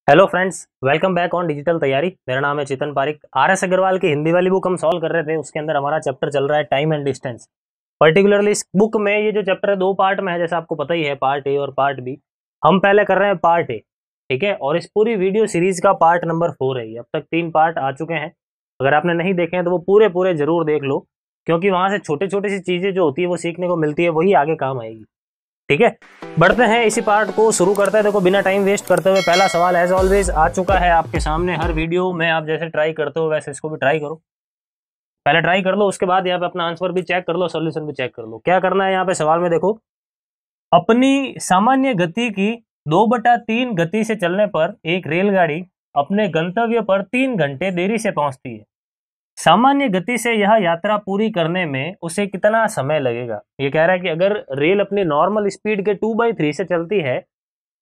Hello friends, welcome back on digital तैयारी। मेरा नाम है चेतन पारिक। आर.एस. अग्रवाल की हिंदी वाली बुक हम सॉल्व कर रहे थे। उसके अंदर हमारा चैप्टर चल रहा है टाइम एंड डिस्टेंस। पर्टिकुलरली इस बुक में ये जो चैप्टर है दो पार्ट में है, जैसा आपको पता ही है, पार्ट ए और पार्ट बी। हम पहले कर रहे हैं पार्ट ए, ठीक है। और इस पूरी वीडियो सीरीज का पार्ट नंबर 4 है। ये अब तक 3 पार्ट आ चुके हैं। अगर आपने नहीं देखे हैं तो वो पूरे पूरे जरूर देख लो, क्योंकि वहां से छोटी छोटी सी चीजें जो होती है वो सीखने को मिलती है, वही आगे काम आएगी, ठीक है। बढ़ते हैं, इसी पार्ट को शुरू करते हैं। देखो, बिना टाइम वेस्ट करते हुए पहला सवाल एज ऑलवेज आ चुका है आपके सामने। हर वीडियो में आप जैसे ट्राई करते हो वैसे इसको भी ट्राई करो। पहले ट्राई कर लो, उसके बाद यहाँ पे अपना आंसर भी चेक कर लो, सॉल्यूशन भी चेक कर लो। क्या करना है यहाँ पे सवाल में, देखो, अपनी सामान्य गति की 2/3 गति से चलने पर एक रेलगाड़ी अपने गंतव्य पर 3 घंटे देरी से पहुंचती है। सामान्य गति से यह यात्रा पूरी करने में उसे कितना समय लगेगा? ये कह रहा है कि अगर रेल अपनी नॉर्मल स्पीड के 2/3 से चलती है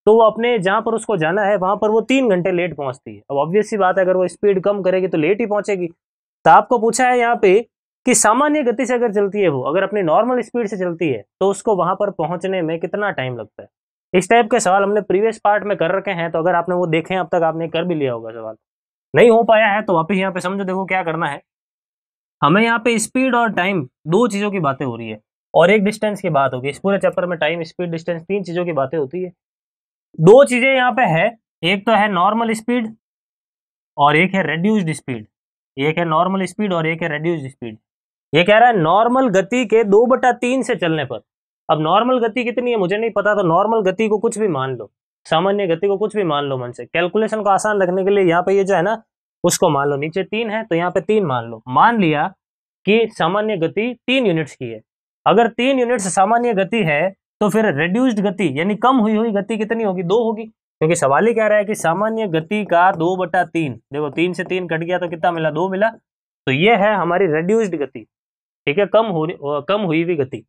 तो वो अपने जहां पर उसको जाना है वहां पर वो 3 घंटे लेट पहुंचती है। अब ऑब्वियस सी बात है, अगर वो स्पीड कम करेगी तो लेट ही पहुंचेगी। तो आपको पूछा है यहाँ पे कि सामान्य गति से अगर चलती है, वो अगर अपनी नॉर्मल स्पीड से चलती है तो उसको वहां पर पहुंचने में कितना टाइम लगता है। इस टाइप के सवाल हमने प्रीवियस पार्ट में कर रखे हैं, तो अगर आपने वो देखे अब तक, आपने कर भी लिया होगा। सवाल नहीं हो पाया है तो वापिस यहाँ पे समझो। देखो क्या करना है, हमें यहाँ पे स्पीड और टाइम दो चीजों की बातें हो रही है, और एक डिस्टेंस की बात होगी। इस पूरे चैप्टर में टाइम, स्पीड, डिस्टेंस, 3 चीजों की बातें होती है। दो चीजें यहाँ पे है, एक तो है नॉर्मल स्पीड और एक है रेड्यूस्ड स्पीड। एक है नॉर्मल स्पीड और एक है रेड्यूस्ड स्पीड। ये कह रहा है नॉर्मल गति के 2/3 से चलने पर। अब नॉर्मल गति कितनी है मुझे नहीं पता, तो नॉर्मल गति को कुछ भी मान लो, सामान्य गति को कुछ भी मान लो मन से। कैलकुलेशन को आसान रखने के लिए यहाँ पे ये जो है ना, उसको मान लो। नीचे 3 है तो यहाँ पे 3 मान लो। मान लिया कि सामान्य गति 3 यूनिट्स की है। अगर 3 यूनिट्स सामान्य गति है तो फिर रेड्यूस्ड गति यानी कम हुई हुई गति कितनी होगी? 2 होगी, क्योंकि सवाल ही कह रहा है कि सामान्य गति का 2/3। देखो 3 से 3 कट गया तो कितना मिला? 2 मिला। तो ये है हमारी रेड्यूस्ड गति, ठीक है, कम हुई हुई गति।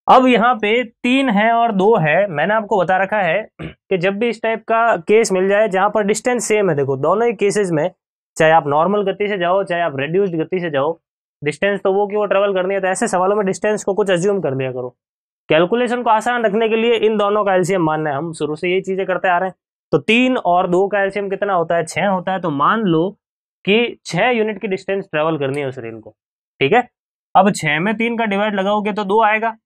अब यहाँ पे 3 है और 2 है। मैंने आपको बता रखा है कि जब भी इस टाइप का केस मिल जाए जहां पर डिस्टेंस सेम है, देखो दोनों ही केसेस में, चाहे आप नॉर्मल गति से जाओ चाहे आप रेड्यूस्ड गति से जाओ, डिस्टेंस तो वो कि वो ट्रेवल करनी है। तो ऐसे सवालों में डिस्टेंस को कुछ अज्यूम कर लिया करो। कैलकुलेशन को आसान रखने के लिए इन दोनों का एलसीएम मानना है। हम शुरू से यही चीजें करते आ रहे हैं। तो 3 और 2 का एलसीएम कितना होता है? 6 होता है। तो मान लो कि 6 यूनिट की डिस्टेंस ट्रेवल करनी है उस रेल को, ठीक है। अब 6 में 3 का डिवाइड लगाओगे तो 2 आएगा,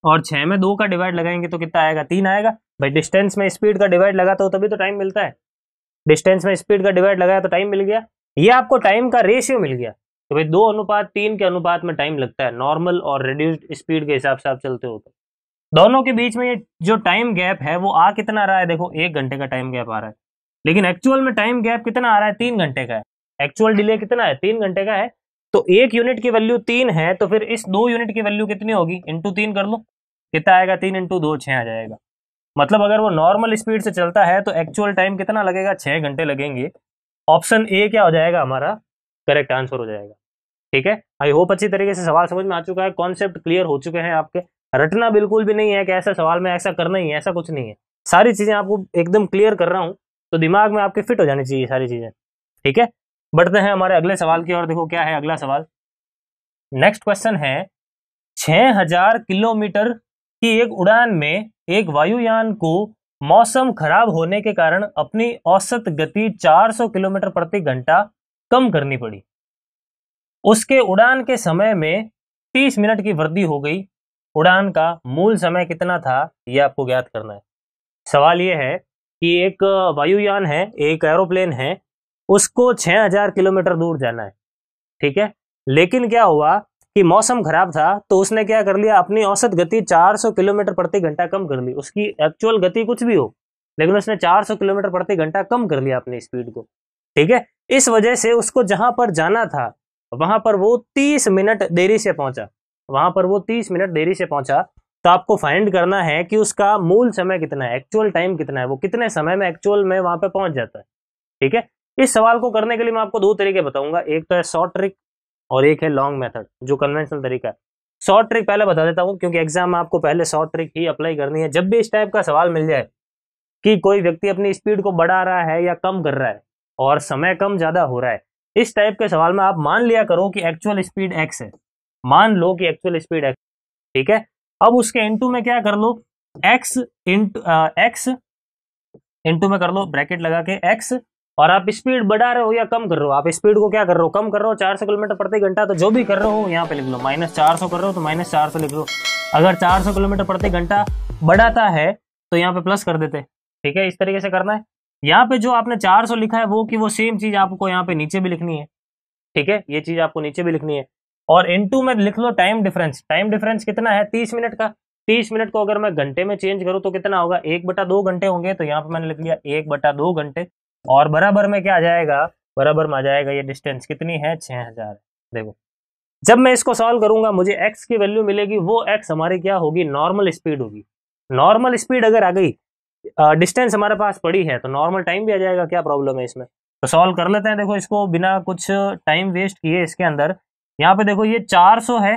और 6 में 2 का डिवाइड लगाएंगे तो कितना आएगा? 3 आएगा। भाई डिस्टेंस में स्पीड का डिवाइड लगाता हो तभी तो टाइम मिलता है। डिस्टेंस में स्पीड का डिवाइड लगाया तो टाइम मिल गया। ये आपको टाइम का रेशियो मिल गया कि भाई 2:3 के अनुपात में टाइम लगता है नॉर्मल और रिड्यूस्ड स्पीड के हिसाब से आप चलते हो। तो दोनों के बीच में ये जो टाइम गैप है वो आ कितना रहा है? देखो 1 घंटे का टाइम गैप आ रहा है, लेकिन एक्चुअल में टाइम गैप कितना आ रहा है? 3 घंटे का है। एक्चुअल डिले कितना है? 3 घंटे का है। तो 1 यूनिट की वैल्यू 3 है, तो फिर इस 2 यूनिट की वैल्यू कितनी होगी? इंटू 3 कर लो, कितना आएगा? 3 इंटू 2 6 आ जाएगा। मतलब अगर वो नॉर्मल स्पीड से चलता है तो एक्चुअल टाइम कितना लगेगा? 6 घंटे लगेंगे। ऑप्शन ए क्या हो जाएगा हमारा? करेक्ट आंसर हो जाएगा, ठीक है। आई होप अच्छी तरीके से सवाल समझ में आ चुका है, कॉन्सेप्ट क्लियर हो चुके हैं आपके। रटना बिल्कुल भी नहीं है कि ऐसा सवाल में ऐसा करना ही है, ऐसा कुछ नहीं है। सारी चीजें आपको एकदम क्लियर कर रहा हूं, तो दिमाग में आपके फिट हो जानी चाहिए सारी चीजें, ठीक है। बढ़ते हैं हमारे अगले सवाल की ओर। देखो क्या है अगला सवाल। नेक्स्ट क्वेश्चन है, 6000 किलोमीटर की एक उड़ान में एक वायुयान को मौसम खराब होने के कारण अपनी औसत गति 400 किलोमीटर प्रति घंटा कम करनी पड़ी। उसके उड़ान के समय में 30 मिनट की वृद्धि हो गई। उड़ान का मूल समय कितना था? यह आपको ज्ञात करना है। सवाल यह है कि एक वायुयान है, एक एरोप्लेन है, उसको 6000 किलोमीटर दूर जाना है, ठीक है। लेकिन क्या हुआ कि मौसम खराब था, तो उसने क्या कर लिया? अपनी औसत गति 400 किलोमीटर प्रति घंटा कम कर ली। उसकी एक्चुअल गति कुछ भी हो, लेकिन उसने 400 किलोमीटर प्रति घंटा कम कर लिया अपनी स्पीड को, ठीक है। इस वजह से उसको जहां पर जाना था वहां पर वो 30 मिनट देरी से पहुंचा। वहां पर वो 30 मिनट देरी से पहुंचा। तो आपको फाइंड करना है कि उसका मूल समय कितना है, एक्चुअल टाइम कितना है, वो कितने समय में एक्चुअल में वहां पे पहुंच जाता है, ठीक है। इस सवाल को करने के लिए मैं आपको दो तरीके बताऊंगा, एक तो है शॉर्ट ट्रिक और एक है लॉन्ग मेथड, जो कन्वेंशनल तरीका है। शॉर्ट ट्रिक पहले बता देता हूं, क्योंकि एग्जाम में आपको पहले शॉर्ट ट्रिक ही अप्लाई करनी है। जब भी इस टाइप का सवाल मिल जाए कि कोई व्यक्ति अपनी स्पीड को बढ़ा रहा है या कम कर रहा है और समय कम ज्यादा हो रहा है, इस टाइप के सवाल में आप मान लिया करो कि एक्चुअल स्पीड एक्स है। मान लो कि एक्चुअल स्पीड एक्स, ठीक है। अब उसके इनटू में क्या कर लो? एक्स इंटू एक्स इनटू में कर लो ब्रैकेट लगा के x, और आप स्पीड बढ़ा रहे हो या कम कर रहे हो, आप स्पीड को क्या कर रहे हो, कम कर रहे हो 400 किलोमीटर प्रति घंटा, तो जो भी कर रहे हो यहाँ पे लिख लो -400 कर रहे हो तो -400 लिख लो। अगर 400 किलोमीटर प्रति घंटा बढ़ाता है तो यहाँ पे प्लस कर देते, ठीक है, इस तरीके से करना है। यहाँ पे जो आपने 400 लिखा है वो की वो सेम चीज आपको यहाँ पे नीचे भी लिखनी है, ठीक है, ये चीज आपको नीचे भी लिखनी है। और इनटू में लिख लो टाइम डिफरेंस, टाइम डिफरेंस कितना है 30 मिनट का, 30 मिनट को अगर मैं घंटे में चेंज करूँ तो कितना होगा 1/2 घंटे होंगे, तो यहाँ पे मैंने लिख लिया 1/2 घंटे। और बराबर में क्या आ जाएगा, बराबर में आ जाएगा ये डिस्टेंस कितनी है 6000। देखो जब मैं इसको सॉल्व करूंगा मुझे x की वैल्यू मिलेगी, वो x हमारी क्या होगी, नॉर्मल स्पीड होगी। नॉर्मल स्पीड अगर आ गई, डिस्टेंस हमारे पास पड़ी है तो नॉर्मल टाइम भी आ जाएगा, क्या प्रॉब्लम है इसमें। तो सॉल्व कर लेते हैं, देखो इसको बिना कुछ टाइम वेस्ट किए इसके अंदर। यहाँ पे देखो ये 400 है,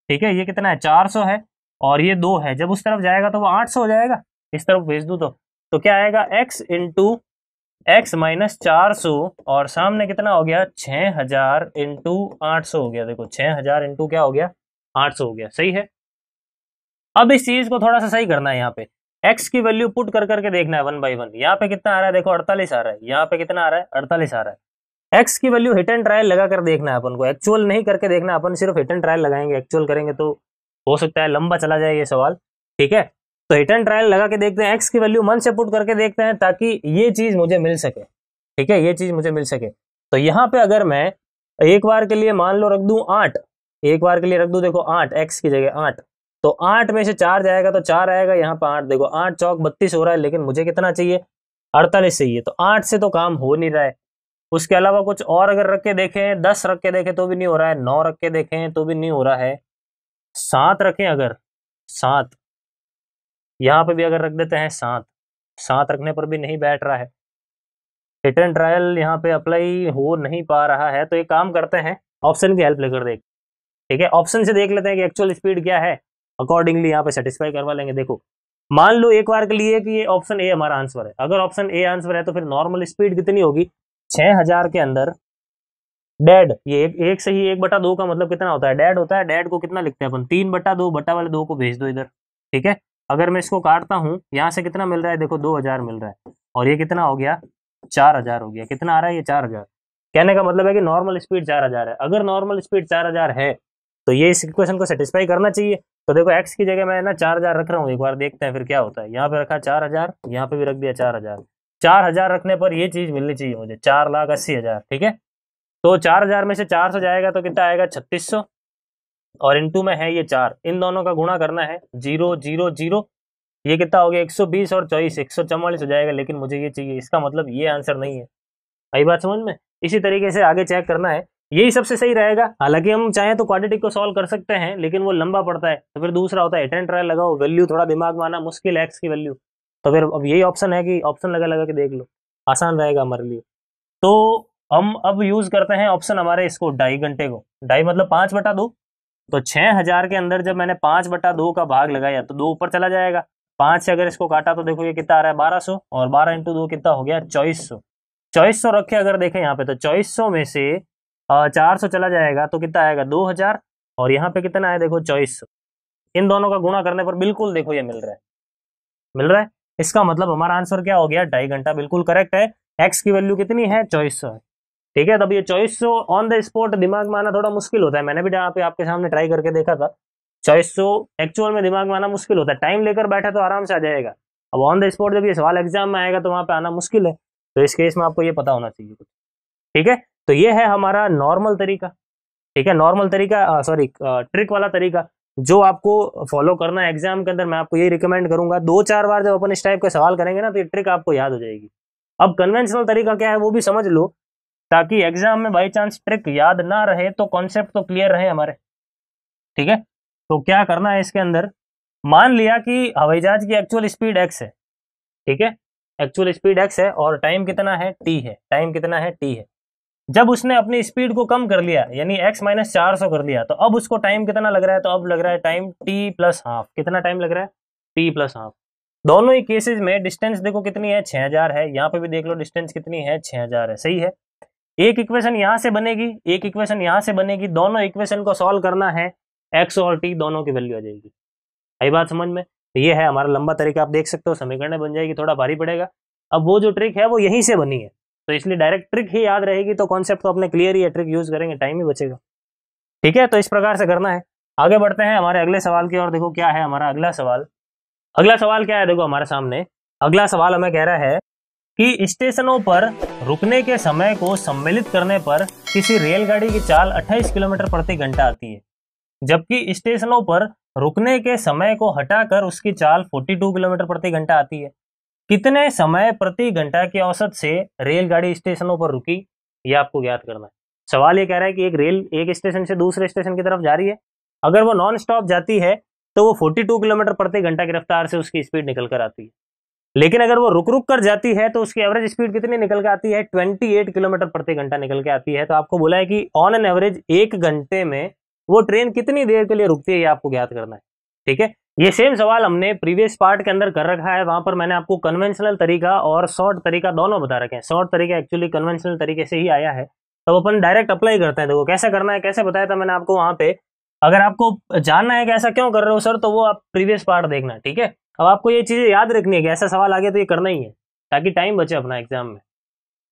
ठीक है, ये कितना है 400 है, और ये 2 है, जब उस तरफ जाएगा तो वो 800 हो जाएगा, इस तरफ भेज दूं तो क्या आएगा x इंटू x माइनस 400, और सामने कितना हो गया 6000 इंटू 800 हो गया। देखो 6000 इंटू क्या हो गया 800 हो गया, सही है। अब इस चीज को थोड़ा सा सही करना है, यहाँ पे x की वैल्यू पुट कर करके देखना है 1 बाई 1। यहाँ पे कितना आ रहा है, देखो 48 आ रहा है, यहाँ पे कितना आ रहा है 48 आ रहा है। x की वैल्यू हिट एंड ट्रायल लगा कर देखना है अपन को, एक्चुअल नहीं करके देखना, अपन सिर्फ हिट एंड ट्रायल लगाएंगे, एक्चुअल करेंगे तो हो सकता है लंबा चला जाए ये सवाल, ठीक है। तो हिट एंड ट्रायल लगा के देखते हैं, x की वैल्यू मन से पुट करके देखते हैं ताकि ये चीज मुझे मिल सके, ठीक है, ये चीज मुझे मिल सके। तो यहाँ पे अगर मैं एक बार के लिए मान लो रख दूं 8, एक बार के लिए रख दूं, देखो 8 x की जगह 8, तो 8 में से 4 जाएगा तो 4 आएगा, यहाँ पे 8, देखो 8 चौक 32 हो रहा है, लेकिन मुझे कितना चाहिए 48 चाहिए, तो 8 से तो काम हो नहीं रहा है। उसके अलावा कुछ और अगर रख के देखें, 10 रख के देखें तो भी नहीं हो रहा है, 9 रख के देखें तो भी नहीं हो रहा है, 7 रखें अगर 7, यहाँ पे भी अगर रख देते हैं 7, 7 रखने पर भी नहीं बैठ रहा है, हिट एंड ट्रायल यहाँ पे अप्लाई हो नहीं पा रहा है। तो एक काम करते हैं, ऑप्शन की हेल्प लेकर देख, ठीक है, ऑप्शन से देख लेते हैं कि एक्चुअल स्पीड क्या है, अकॉर्डिंगली यहाँ पे सेटिस्फाई करवा लेंगे। देखो मान लो एक बार के लिए कि ये ऑप्शन ए हमारा आंसर है, अगर ऑप्शन ए आंसर है तो फिर नॉर्मल स्पीड कितनी होगी 6000 के अंदर डेड, ये एक से ही 1/2 का मतलब कितना होता है, डेड होता है। डेड को कितना लिखते हैं अपन 3/2, बटा वाले 2 को भेज दो इधर, ठीक है। अगर मैं इसको काटता हूँ यहाँ से कितना मिल रहा है, देखो 2000 मिल रहा है, और ये कितना हो गया 4000 हो गया, कितना आ रहा है ये 4000। कहने का मतलब है कि नॉर्मल स्पीड 4000 है, अगर नॉर्मल स्पीड 4000 है तो ये इस इक्वेशन को सेटिस्फाई करना चाहिए। तो देखो x की जगह मैं ना 4000 रख रहा हूँ, एक बार देखते हैं फिर क्या होता है। यहाँ पे रखा 4000, यहाँ पे भी रख दिया 4000, 4000 रखने पर ये चीज मिलनी चाहिए मुझे 4,80,000, ठीक है। तो 4000 में से 400 जाएगा तो कितना आएगा 3600, और इनटू में है ये 4, इन दोनों का गुणा करना है 0 0 0, ये कितना हो गया 120 और 24 144 हो जाएगा, लेकिन मुझे ये चाहिए, इसका मतलब ये आंसर नहीं है। आई बात समझ में। इसी तरीके से आगे चेक करना है, यही सबसे सही रहेगा। हालांकि हम चाहें तो क्वाड्रेटिक को सॉल्व कर सकते हैं, लेकिन वो लंबा पड़ता है, तो फिर दूसरा होता है हिट एंड ट्रायल लगाओ, वैल्यू थोड़ा दिमाग में आना मुश्किल है x की वैल्यू, तो फिर अब यही ऑप्शन है कि ऑप्शन लगा लगा के देख लो, आसान रहेगा हमारे लिए। तो हम अब यूज करते हैं ऑप्शन हमारे इसको 2.5 घंटे को, 2.5 मतलब 5/2, तो 6000 के अंदर जब मैंने 5/2 का भाग लगाया तो 2 ऊपर चला जाएगा, 5 से अगर इसको काटा तो देखो ये कितना आ रहा है 1200, और 12 इंटू 2 कितना हो गया 2400। 2400 रखे अगर देखें यहाँ पे तो 2400 में से 400 चला जाएगा तो कितना आएगा 2000, और यहाँ पे कितना है देखो 2400, इन दोनों का गुणा करने पर बिल्कुल देखो ये मिल रहा है, मिल रहा है। इसका मतलब हमारा आंसर क्या हो गया 2.5 घंटा, बिल्कुल करेक्ट है। एक्स की वैल्यू कितनी है 2400 है, ठीक है। तब ये 2400 ऑन द स्पॉट दिमाग में आना थोड़ा मुश्किल होता है, मैंने भी यहाँ पे आपके सामने ट्राई करके देखा था, 2400 एक्चुअल में दिमाग में आना मुश्किल होता है, टाइम लेकर बैठा तो आराम से आ जाएगा, अब ऑन द स्पॉट जब ये सवाल एग्जाम में आएगा तो वहां पे आना मुश्किल है, तो इस केस में आपको ये पता होना चाहिए कुछ, ठीक है। तो ये है हमारा नॉर्मल तरीका, ठीक है, नॉर्मल तरीका, सॉरी ट्रिक वाला तरीका जो आपको फॉलो करना है एग्जाम के अंदर। मैं आपको यही रिकमेंड करूंगा, 2-4 बार जब अपन इस टाइप के सवाल करेंगे ना तो ये ट्रिक आपको याद हो जाएगी। अब कन्वेंशनल तरीका क्या है वो भी समझ लो, ताकि एग्जाम में बाई चांस ट्रिक याद ना रहे तो कॉन्सेप्ट तो क्लियर रहे हमारे, ठीक है। तो क्या करना है इसके अंदर, मान लिया कि हवाई जहाज की एक्चुअल स्पीड x है, ठीक है, एक्चुअल स्पीड x है और टाइम कितना है t है, टाइम कितना है t है। जब उसने अपनी स्पीड को कम कर लिया यानी x माइनस 400 कर लिया, तो अब उसको टाइम कितना लग रहा है, तो अब लग रहा है टाइम t प्लस हाफ, कितना टाइम लग रहा है t प्लस हाफ। दोनों ही केसेस में डिस्टेंस देखो कितनी है 6000 है, यहाँ पे भी देख लो डिस्टेंस कितनी है 6000 है, सही है। एक इक्वेशन यहां से बनेगी, एक इक्वेशन यहां से बनेगी, दोनों इक्वेशन को सॉल्व करना है, x और t दोनों की वैल्यू आ जाएगी। आई बात समझ में। तो ये है हमारा लंबा तरीका, आप देख सकते हो समीकरण बन जाएगी, थोड़ा भारी पड़ेगा, अब वो जो ट्रिक है वो यहीं से बनी है, तो इसलिए डायरेक्ट ट्रिक ही याद रहेगी तो कॉन्सेप्ट तो अपने क्लियर ही है, ट्रिक यूज करेंगे टाइम ही बचेगा। ठीक है, तो इस प्रकार से करना है। आगे बढ़ते हैं हमारे अगले सवाल की ओर। देखो क्या है हमारा अगला सवाल। अगला सवाल क्या है, देखो हमारे सामने अगला सवाल हमें कह रहा है कि स्टेशनों पर रुकने के समय को सम्मिलित करने पर किसी रेलगाड़ी की चाल 28 किलोमीटर प्रति घंटा आती है, जबकि स्टेशनों पर रुकने के समय को हटाकर उसकी चाल 42 किलोमीटर प्रति घंटा आती है। कितने समय प्रति घंटा की औसत से रेलगाड़ी स्टेशनों पर रुकी, यह आपको ज्ञात करना है। सवाल ये कह रहा है कि एक रेल एक स्टेशन से दूसरे स्टेशन की तरफ जा रही है, अगर वो नॉन स्टॉप जाती है तो वो 42 किलोमीटर प्रति घंटा की रफ्तार से उसकी स्पीड निकल कर आती है, लेकिन अगर वो रुक रुक कर जाती है तो उसकी एवरेज स्पीड कितनी निकल के आती है, 28 किलोमीटर प्रति घंटा निकल के आती है। तो आपको बोला है कि ऑन एन एवरेज 1 घंटे में वो ट्रेन कितनी देर के लिए रुकती है, ये आपको ज्ञात करना है। ठीक है, ये सेम सवाल हमने प्रीवियस पार्ट के अंदर कर रखा है, वहां पर मैंने आपको कन्वेंशनल तरीका और शॉर्ट तरीका दोनों बता रखे हैं। शॉर्ट तरीका एक्चुअली कन्वेंशनल तरीके से ही आया है, तो अपन डायरेक्ट अप्लाई करते हैं। देखो कैसे करना है, कैसे बताया था मैंने आपको वहां पे। अगर आपको जानना है कि ऐसा क्यों कर रहे हो सर, तो वो आप प्रीवियस पार्ट देखना। ठीक है, अब आपको ये चीजें याद रखनी है कि ऐसा सवाल आ गया तो ये करना ही है, ताकि टाइम बचे अपना एग्जाम में।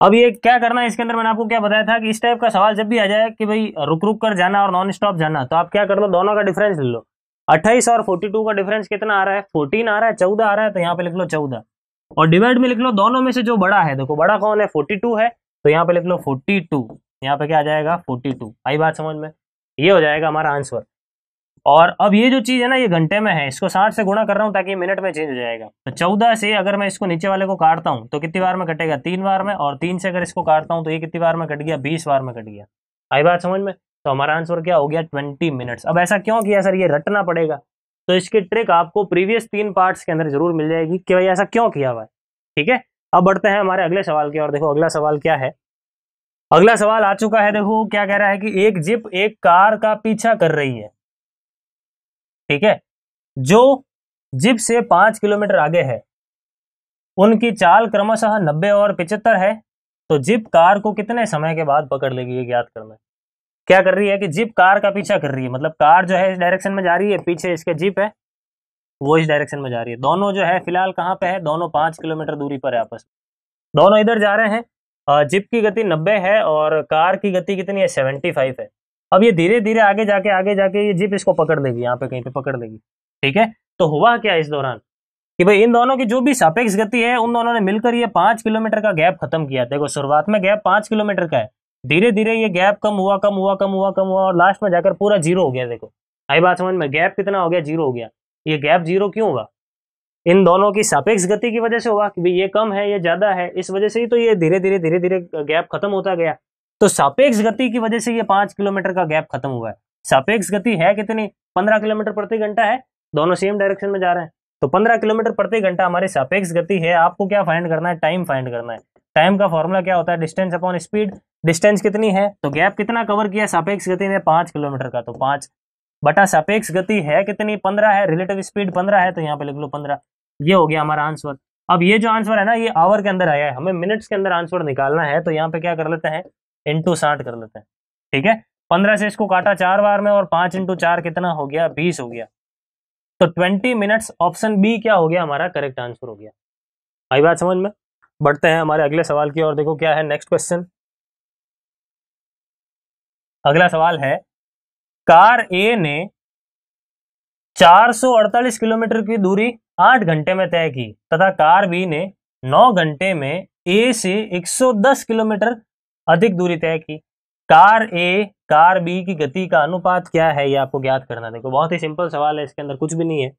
अब ये क्या करना है, इसके अंदर मैंने आपको क्या बताया था कि इस टाइप का सवाल जब भी आ जाए कि भाई रुक रुक कर जाना और नॉन स्टॉप जाना, तो आप क्या कर लो, दोनों का डिफरेंस ले लो। 28 और 42 का डिफरेंस कितना आ रहा है, 14 आ रहा है, 14 आ रहा है, तो यहाँ पे लिख लो 14 और डिवाइड में लिख लो दोनों में से जो बड़ा है। देखो बड़ा कौन है, 42 है, तो यहाँ पे लिख लो 42, यहाँ पे क्या आ जाएगा 42। आई बात समझ में, ये हो जाएगा हमारा आंसर। और अब ये जो चीज है ना, ये घंटे में है, इसको 60 से गुणा कर रहा हूँ ताकि मिनट में चेंज हो जाएगा। तो 14 से अगर मैं इसको नीचे वाले को काटता हूँ तो कितनी बार में कटेगा, 3 बार में, और 3 से अगर इसको काटता हूँ तो ये कितनी बार में कट गया, 20 बार में कट गया। आई बात समझ में, तो हमारा आंसर क्या हो गया, 20 मिनट्स। अब ऐसा क्यों किया सर, ये रटना पड़ेगा, तो इसकी ट्रिक आपको प्रीवियस 3 पार्ट्स के अंदर जरूर मिल जाएगी कि भाई ऐसा क्यों किया हुआ है। ठीक है, अब बढ़ते हैं हमारे अगले सवाल की ओर। देखो अगला सवाल क्या है, अगला सवाल आ चुका है। देखो क्या कह रहा है कि एक जीप एक कार का पीछा कर रही है। ठीक है, जो जीप से 5 किलोमीटर आगे है, उनकी चाल क्रमशः 90 और 75 है, तो जीप कार को कितने समय के बाद पकड़ लेगी, ये ज्ञात करना है। क्या कर रही है कि जीप कार का पीछा कर रही है, मतलब कार जो है इस डायरेक्शन में जा रही है, पीछे इसके जीप है वो इस डायरेक्शन में जा रही है। दोनों जो है फिलहाल कहाँ पे है, दोनों 5 किलोमीटर दूरी पर है आपस में, दोनों इधर जा रहे हैं। जीप की गति 90 है और कार की गति कितनी है, 75 है। अब ये धीरे धीरे आगे जाके ये जीप इसको पकड़ लेगी, यहाँ पे कहीं पे पकड़ लेगी। ठीक है, तो हुआ क्या इस दौरान कि भाई इन दोनों की जो भी सापेक्ष गति है, उन दोनों ने मिलकर ये 5 किलोमीटर का गैप खत्म किया। देखो शुरुआत में गैप 5 किलोमीटर का है, धीरे धीरे ये गैप कम हुआ और लास्ट में जाकर पूरा 0 हो गया। देखो आई बात समझ में, गैप कितना हो गया, 0 हो गया। ये गैप 0 क्यों हुआ, इन दोनों की सापेक्ष गति की वजह से हुआ कि भाई ये कम है ये ज्यादा है, इस वजह से ही तो ये धीरे धीरे गैप खत्म होता गया। तो सापेक्ष गति की वजह से ये 5 किलोमीटर का गैप खत्म हुआ है। सापेक्ष गति है कितनी, 15 किलोमीटर प्रति घंटा है, दोनों सेम डायरेक्शन में जा रहे हैं, तो 15 किलोमीटर प्रति घंटा हमारी सापेक्ष गति है। आपको क्या फाइंड करना है, टाइम फाइंड करना है। टाइम का फॉर्मूला क्या होता है, डिस्टेंस अपॉन स्पीड। डिस्टेंस कितनी है, तो गैप कितना कवर किया सापेक्ष गति ने, 5 किलोमीटर का, तो 5 बटा सापेक्ष गति है कितनी, 15 है, रिलेटिव स्पीड 15 है, तो यहाँ पे लिख लो 15। ये हो गया हमारा आंसर। अब ये जो आंसर है ना, ये आवर के अंदर आया है, हमें मिनट्स के अंदर आंसर निकालना है, तो यहाँ पे क्या कर लेते हैं, इंटू 60 कर लेते हैं। ठीक है, 15 से इसको काटा 4 बार में और 5 इंटू 4 कितना हो गया, 20 हो गया। तो 20 मिनट्स, ऑप्शन बी क्या हो गया हमारा करेक्ट आंसर हो गया। आई बात समझ में, बढ़ते हैं हमारे अगले सवाल की ओर। देखो क्या है नेक्स्ट क्वेश्चन। अगला सवाल है, कार ए ने 448 किलोमीटर की दूरी 8 घंटे में तय की तथा कार बी ने 9 घंटे में ए से 110 किलोमीटर अधिक दूरी तय की। कार ए कार बी की गति का अनुपात क्या है, ये आपको ज्ञात करना है। देखो बहुत ही सिंपल सवाल है, इसके अंदर कुछ भी नहीं है।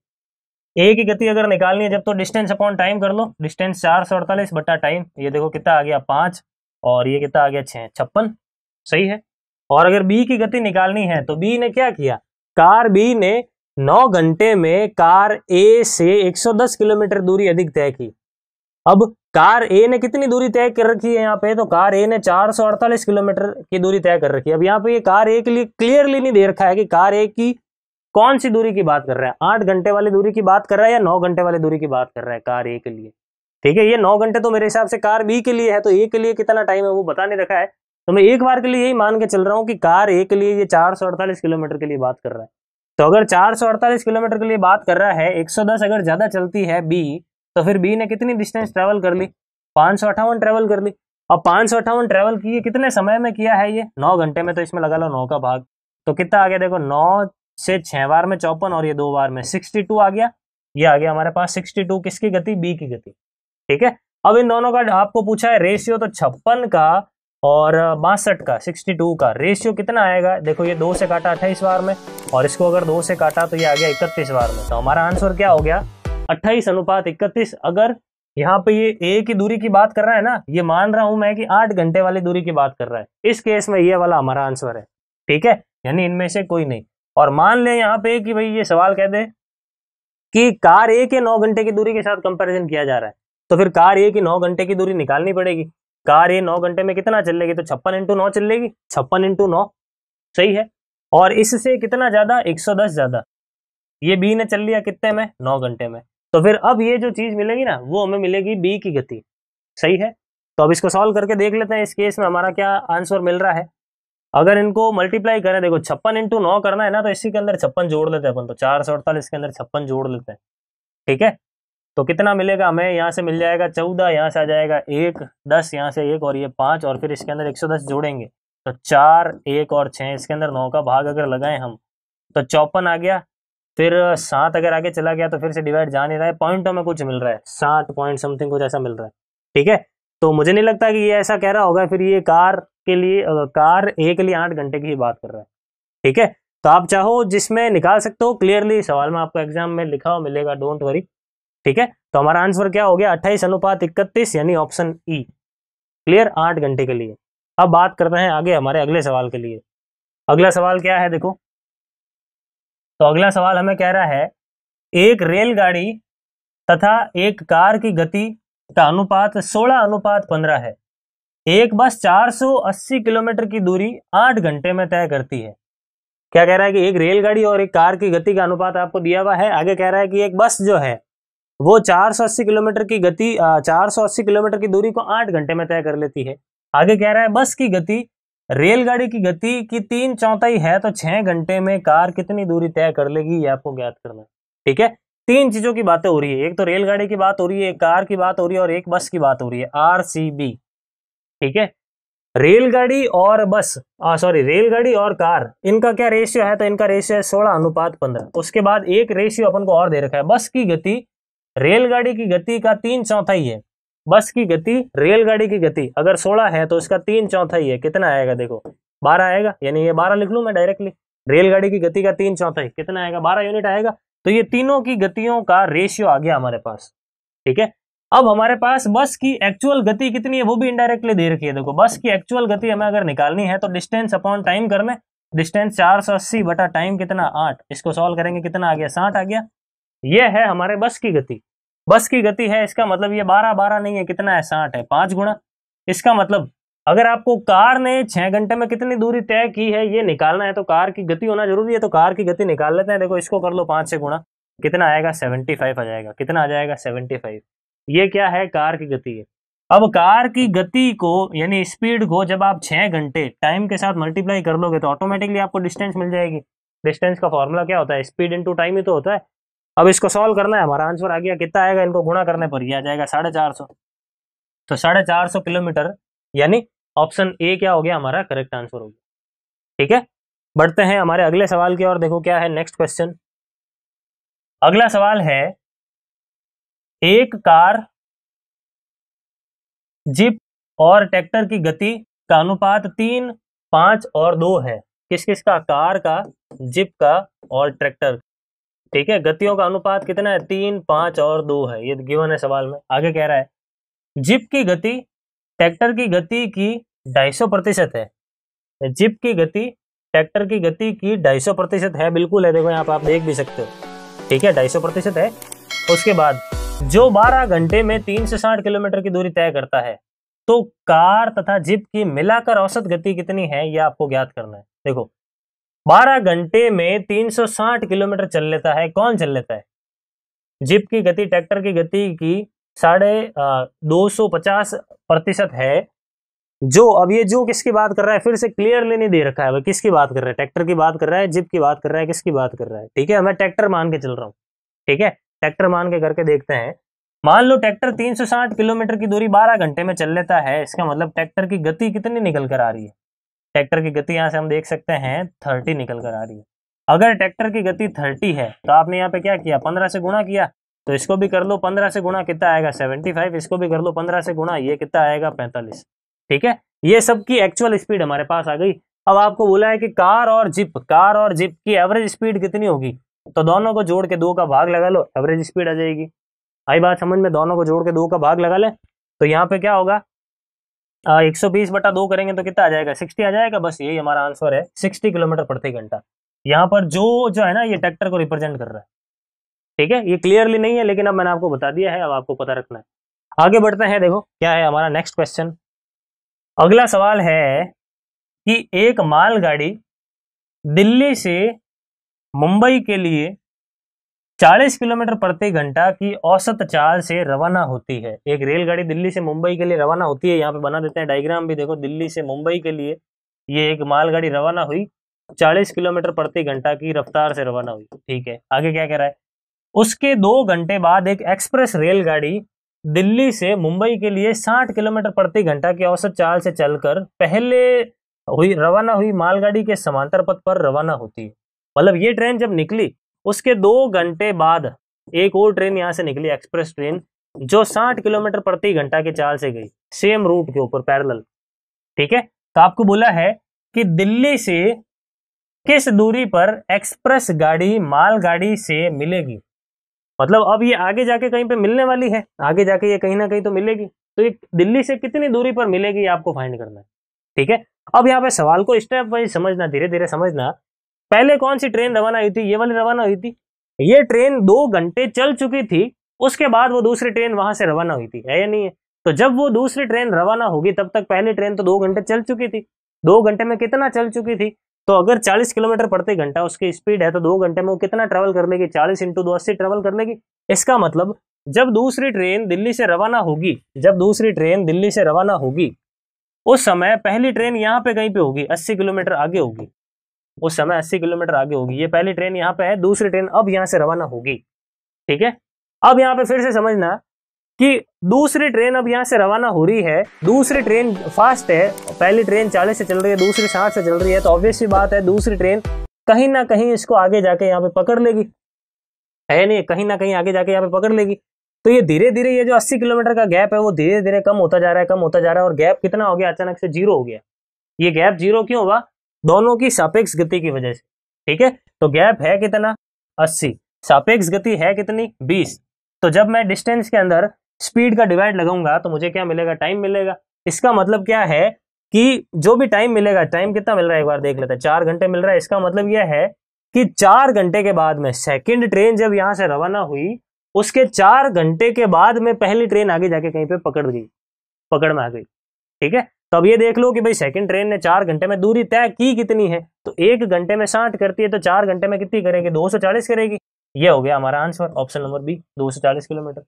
ए की गति अगर निकालनी है जब, तो डिस्टेंस अपॉन टाइम कर लो। डिस्टेंस 448 बटा टाइम, ये देखो कितना आ गया 5 और ये कितना आ गया 6, 56, सही है। और अगर बी की गति निकालनी है तो बी ने क्या किया, कार बी ने 9 घंटे में कार ए से 110 किलोमीटर दूरी अधिक तय की। अब कार ए ने कितनी दूरी तय कर रखी है यहाँ पे, तो कार ए ने 448 किलोमीटर की दूरी तय कर रखी है। अब यहाँ पे ये कार ए के लिए क्लियरली नहीं दे रखा है कि कार ए की कौन सी दूरी की बात कर रहा है, 8 घंटे वाली दूरी की बात कर रहा है या 9 घंटे वाली दूरी की बात कर रहा है कार ए के लिए। ठीक है, ये 9 घंटे तो मेरे हिसाब से कार बी के लिए है, तो ए के लिए कितना टाइम है वो बता नहीं रखा है। तो मैं एक बार के लिए यही मान के चल रहा हूँ कि कार ए के लिए ये 448 किलोमीटर के लिए बात कर रहा है। तो अगर 448 किलोमीटर के लिए बात कर रहा है, 110 अगर ज्यादा चलती है बी, तो फिर बी ने कितनी डिस्टेंस ट्रेवल कर ली, 558 ट्रेवल कर ली। अब 558 ट्रेवल किए, कितने समय में किया है ये? 9 घंटे में, तो इसमें लगा लो 9 का भाग, तो कितना आ गया देखो, 9 से 6 बार में 54 और ये 2 बार में 62 आ गया। ये आ गया हमारे पास 62, किसकी गति? बी की गति। ठीक है, अब इन दोनों का आपको पूछा है रेशियो, तो 56 का और 62 का, 62 का रेशियो कितना आएगा? देखो ये 2 से काटा 28 बार में, और इसको अगर 2 से काटा तो ये आ गया 31 बार में। तो हमारा आंसर क्या हो गया? 28:31। अगर यहाँ पे ये ए की दूरी की बात कर रहा है ना, ये मान रहा हूं मैं कि 8 घंटे वाली दूरी की बात कर रहा है, इस केस में ये वाला हमारा आंसर है। ठीक है, यानी इनमें से कोई नहीं। और मान ले यहाँ पे कि भाई ये सवाल कह दे कि कार ए के 9 घंटे की दूरी के साथ कंपैरिजन किया जा रहा है, तो फिर कार ए की 9 घंटे की दूरी निकालनी पड़ेगी। कार ए 9 घंटे में कितना चलेगी? तो 56 × 9 चलेगी, 56 × 9 सही है। और इससे कितना ज्यादा? 110 ज्यादा। ये बी ने चल लिया कितने में? 9 घंटे में। तो फिर अब ये जो चीज मिलेगी ना, वो हमें मिलेगी बी की गति। सही है, तो अब इसको सॉल्व करके देख लेते हैं इस केस में हमारा क्या आंसर मिल रहा है। अगर इनको मल्टीप्लाई करें, देखो 56 × 9 करना है ना, तो इसी के अंदर 56 जोड़ लेते हैं अपन, तो 448 के अंदर 56 जोड़ लेते हैं। ठीक है, तो कितना मिलेगा हमें? यहाँ से मिल जाएगा 14, यहाँ से आ जाएगा 1, 10 यहाँ से 1 और ये 5, और फिर इसके अंदर 110 जोड़ेंगे तो 4, 1 और 6, इसके अंदर 9 का भाग अगर लगाएं हम तो 54 आ गया। फिर 7 अगर आगे चला गया तो फिर से डिवाइड जा नहीं रहा है, पॉइंटों में कुछ मिल रहा है, 60 पॉइंट समथिंग कुछ ऐसा मिल रहा है। ठीक है, तो मुझे नहीं लगता कि ये ऐसा कह रहा होगा फिर ये कार के लिए, कार ए के लिए 8 घंटे की ही बात कर रहा है। ठीक है, तो आप चाहो जिसमें निकाल सकते हो, क्लियरली सवाल में आपको एग्जाम में लिखा हुआ मिलेगा, डोंट वरी। ठीक है, तो हमारा आंसर क्या हो गया? 28:31, यानी ऑप्शन ई। क्लियर, 8 घंटे के लिए। अब बात करते हैं आगे हमारे अगले सवाल के लिए। अगला सवाल क्या है देखो, तो अगला सवाल हमें कह रहा है एक रेलगाड़ी तथा एक कार की गति का अनुपात 16:15 है। एक बस 480 किलोमीटर की दूरी 8 घंटे में तय करती है। क्या कह रहा है कि एक रेलगाड़ी और एक कार की गति का अनुपात आपको दिया हुआ है। आगे कह रहा है कि एक बस जो है वो 480 किलोमीटर की गति 480 किलोमीटर की दूरी को 8 घंटे में तय कर लेती है। आगे कह रहा है बस की गति रेलगाड़ी की गति की 3/4 है, तो 6 घंटे में कार कितनी दूरी तय कर लेगी, ये आपको ज्ञात करना है। ठीक है, 3 चीजों की बातें हो रही है, एक तो रेलगाड़ी की बात हो रही है, एक कार की बात हो रही है और एक बस की बात हो रही है, RCB। ठीक है, रेलगाड़ी और बस रेलगाड़ी और कार, इनका क्या रेशियो है? तो इनका रेशियो है 16:15। उसके बाद एक रेशियो अपन को और दे रखा है, बस की गति रेलगाड़ी की गति का 3/4 है। बस की गति रेलगाड़ी की गति अगर 16 है तो इसका 3/4 है, कितना आएगा? देखो 12 आएगा, यानी ये 12 लिख लूं मैं डायरेक्टली। रेलगाड़ी की गति का 3/4 कितना आएगा? 12 यूनिट आएगा। तो ये तीनों की गतियों का रेशियो आ गया हमारे पास। ठीक है, अब हमारे पास बस की एक्चुअल गति कितनी है वो भी इनडायरेक्टली दे रखी है। देखो बस की एक्चुअल गति हमें अगर निकालनी है तो डिस्टेंस अपॉन टाइम करना है। डिस्टेंस 480 बटा टाइम कितना? 8। इसको सॉल्व करेंगे कितना आ गया? 60 आ गया। ये है हमारे बस की गति। बस की गति है, इसका मतलब ये 12 नहीं है, कितना है? 60 है, 5 गुना। इसका मतलब अगर आपको कार ने 6 घंटे में कितनी दूरी तय की है ये निकालना है तो कार की गति होना जरूरी है, तो कार की गति निकाल लेते हैं। देखो इसको कर लो 5 से गुणा, कितना आएगा? 75 आ जाएगा। कितना आ जाएगा? 75। ये क्या है? कार की गति है। अब कार की गति को यानी स्पीड को जब आप 6 घंटे टाइम के साथ मल्टीप्लाई कर लोगे तो ऑटोमेटिकली आपको डिस्टेंस मिल जाएगी। डिस्टेंस का फॉर्मूला क्या होता है? स्पीड इंटू टाइम ही तो होता है। अब इसको सॉल्व करना है, हमारा आंसर आ गया, कितना आएगा? इनको गुणा करने पर ये आ जाएगा 450। तो 450 किलोमीटर, यानी ऑप्शन ए क्या हो गया हमारा? करेक्ट आंसर हो गया। ठीक है, बढ़ते हैं हमारे अगले सवाल की ओर। देखो क्या है नेक्स्ट क्वेश्चन। अगला सवाल है एक कार, जीप और ट्रैक्टर की गति का अनुपात 3, 5 और 2 है। किस किस का? कार का, जीप का और ट्रैक्टर। ठीक है, गतियों का अनुपात कितना है? 3, 5 और 2 है, ये गिवन है सवाल में। आगे कह रहा है जीप की गति ट्रैक्टर की गति की 250% है। जीप की गति ट्रैक्टर की गति की 250% है, बिल्कुल है। देखो यहाँ पे आप देख भी सकते हो। ठीक है, 250% है। उसके बाद जो 12 घंटे में 3 से 60 किलोमीटर की दूरी तय करता है, तो कार तथा जीप की मिलाकर औसत गति कितनी है ये आपको ज्ञात करना है। देखो 12 घंटे में 360 किलोमीटर चल लेता है, कौन चल लेता है? जीप की गति ट्रैक्टर की गति की 250% है। जो अब ये जो किसकी बात कर रहा है, फिर से क्लियरली नहीं दे रखा है भाई, किसकी बात कर रहा है? ट्रैक्टर की बात कर रहा है, जीप की बात कर रहा है, किसकी बात कर रहा है? ठीक है, मैं ट्रैक्टर मान के चल रहा हूँ। ठीक है, ट्रैक्टर मान के करके देखते हैं। मान लो ट्रैक्टर 360 किलोमीटर की दूरी 12 घंटे में चल लेता है, इसका मतलब ट्रैक्टर की गति कितनी निकल कर आ रही है? ट्रैक्टर की गति यहाँ से हम देख सकते हैं 30 निकल कर आ रही है। अगर ट्रैक्टर की गति 30 है तो आपने यहाँ पे क्या किया, 15 से गुणा किया, तो इसको भी कर लो 15 से गुणा, कितना आएगा 75, इसको भी कर लो 15 से गुणा, ये कितना आएगा 45। ठीक है, ये सब की एक्चुअल स्पीड हमारे पास आ गई। अब आपको बोला है कि कार और जिप की एवरेज स्पीड कितनी होगी, तो दोनों को जोड़ के 2 का भाग लगा लो, एवरेज स्पीड आ जाएगी। आई बात समझ में? दोनों को जोड़ के 2 का भाग लगा ले, तो यहाँ पे क्या होगा, 120/2 करेंगे तो कितना आ जाएगा, 60 आ जाएगा। बस यही हमारा आंसर है, 60 किलोमीटर प्रति घंटा। यहाँ पर जो है ना, ये ट्रैक्टर को रिप्रेजेंट कर रहा है। ठीक है, ये क्लियरली नहीं है, लेकिन अब मैंने आपको बता दिया है, अब आपको पता रखना है। आगे बढ़ते हैं, देखो क्या है हमारा नेक्स्ट क्वेश्चन। अगला सवाल है कि एक मालगाड़ी दिल्ली से मुंबई के लिए 40 किलोमीटर प्रति घंटा की औसत चाल से रवाना होती है। एक रेलगाड़ी दिल्ली से मुंबई के लिए रवाना होती है, यहाँ पे बना देते हैं डायग्राम भी, देखो दिल्ली से मुंबई के लिए ये एक मालगाड़ी रवाना हुई, 40 किलोमीटर प्रति घंटा की रफ्तार से रवाना हुई। ठीक है, आगे क्या कह रहा है, उसके 2 घंटे बाद एक एक्सप्रेस रेलगाड़ी दिल्ली से मुंबई के लिए 60 किलोमीटर प्रति घंटा की औसत चाल से चलकर पहले रवाना हुई मालगाड़ी के समांतर पथ पर रवाना होती है। मतलब ये ट्रेन जब निकली उसके 2 घंटे बाद एक और ट्रेन यहाँ से निकली, एक्सप्रेस ट्रेन, जो 60 किलोमीटर प्रति घंटा की चाल से गई, सेम रूट के ऊपर पैरेलल। ठीक है, तो आपको बोला है कि दिल्ली से किस दूरी पर एक्सप्रेस गाड़ी मालगाड़ी से मिलेगी। मतलब अब ये आगे जाके कहीं पे मिलने वाली है, आगे जाके ये कहीं ना कहीं तो मिलेगी, तो ये दिल्ली से कितनी दूरी पर मिलेगी आपको फाइंड करना है। ठीक है, अब यहाँ पे सवाल को स्टेप वाइज समझना, धीरे धीरे समझना। पहले कौन सी ट्रेन रवाना हुई थी, ये वाली रवाना हुई थी। ये ट्रेन 2 घंटे चल चुकी थी, उसके बाद वो दूसरी ट्रेन वहां से रवाना हुई थी, है या नहीं है? तो जब वो दूसरी ट्रेन रवाना होगी तब तक पहली ट्रेन तो 2 घंटे चल चुकी थी। 2 घंटे में कितना चल चुकी थी, तो अगर 40 किलोमीटर प्रति घंटा उसकी स्पीड है तो 2 घंटे में वो कितना ट्रेवल कर लेगी, 40 × 2 80 ट्रेवल कर लेगी। इसका मतलब जब दूसरी ट्रेन दिल्ली से रवाना होगी, जब दूसरी ट्रेन दिल्ली से रवाना होगी, उस समय पहली ट्रेन यहाँ पे कहीं पे होगी, 80 किलोमीटर आगे होगी, उस समय 80 किलोमीटर आगे होगी। ये पहली ट्रेन यहाँ पे है, दूसरी ट्रेन अब यहाँ से रवाना होगी। ठीक है, अब यहाँ पे फिर से समझना कि दूसरी ट्रेन अब यहाँ से रवाना हो रही है, दूसरी ट्रेन फास्ट है, पहली ट्रेन 40 से चल रही है, दूसरी 60 से चल रही है, तो ऑब्वियस सी बात है दूसरी ट्रेन कहीं ना कहीं इसको आगे जाके यहाँ पे पकड़ लेगी, है नहीं? कहीं ना कहीं आगे जाके यहाँ पे पकड़ लेगी। तो ये धीरे धीरे ये जो 80 किलोमीटर का गैप है वो धीरे धीरे कम होता जा रहा है, कम होता जा रहा है, और गैप कितना हो गया, अचानक से 0 हो गया। ये गैप 0 क्यों हुआ? दोनों की सापेक्ष गति की वजह से। ठीक है, तो गैप है कितना, 80, सापेक्ष गति है कितनी, 20। तो जब मैं डिस्टेंस के अंदर स्पीड का डिवाइड लगाऊंगा तो मुझे क्या मिलेगा, टाइम मिलेगा। इसका मतलब क्या है कि जो भी टाइम मिलेगा, टाइम कितना मिल रहा है एक बार देख लेते हैं, 4 घंटे मिल रहा है। इसका मतलब यह है कि 4 घंटे के बाद में सेकंड ट्रेन जब यहां से रवाना हुई, उसके 4 घंटे के बाद में पहली ट्रेन आगे जाके कहीं पे पकड़ में आ गई। ठीक है, तो अब ये देख लो कि भाई सेकंड ट्रेन ने 4 घंटे में दूरी तय की कितनी है, तो 1 घंटे में 60 करती है, तो 4 घंटे में कितनी करेगी, 240 करेगी। ये हो गया हमारा answer, option number B, 240 kilometre.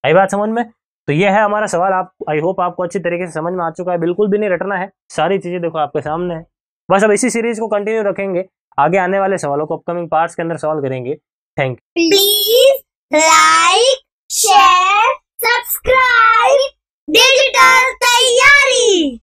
आई बात समझ में? तो ये है हमारा सवाल। आप, आई होप आपको अच्छी तरीके से समझ में आ चुका है, बिल्कुल भी नहीं रटना है, सारी चीजें देखो आपके सामने है। बस अब इसी सीरीज को कंटिन्यू रखेंगे, आगे आने वाले सवालों को अपकमिंग पार्ट्स के अंदर सॉल्व करेंगे। Thank you. Please like, share, subscribe digital तैयारी।